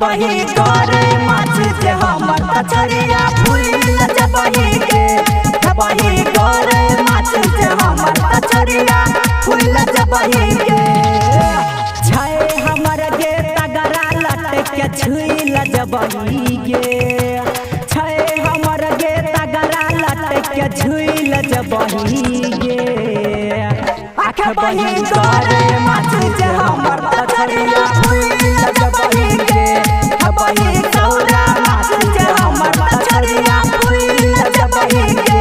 बही करे माछ जे हमर तछरिया फूल जबही के बही करे माछ जे हमर तछरिया फूल जबही के छै हमर गे तगरा लट के छुइल जबही के छै हमर गे तगरा लट के छुइल जबही के आख बही करे माछ जे हमर तछरिया फूल जबही के बही गौरा माछ जे हमर तछरिया फूल जबही के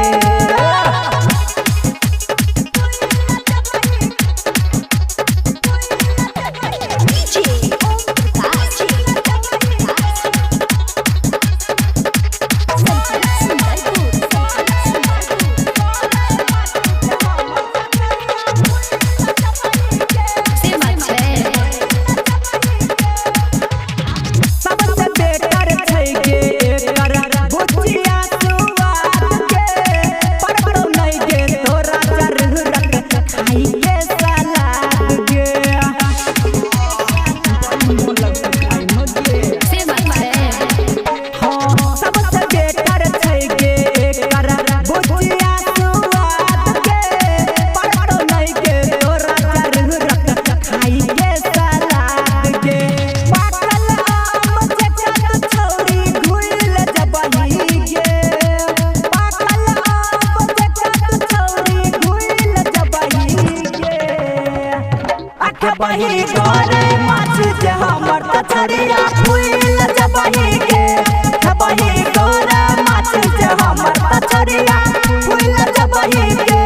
बही करे माछ जे हमर तछरिया फूल जबही के बही करे माछ जे हमर तछरिया फूल जबही के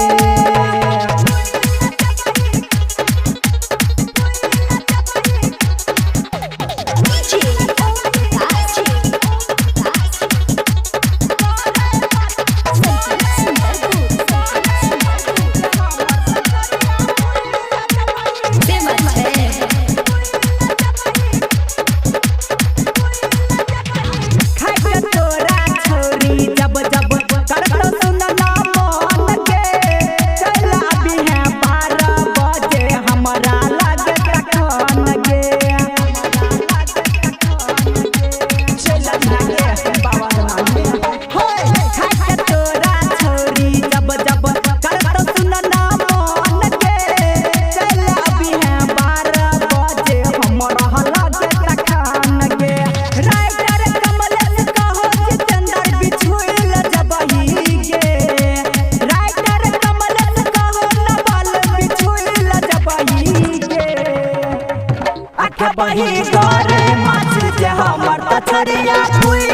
बही करे माछ जे हमर तछरिया फूल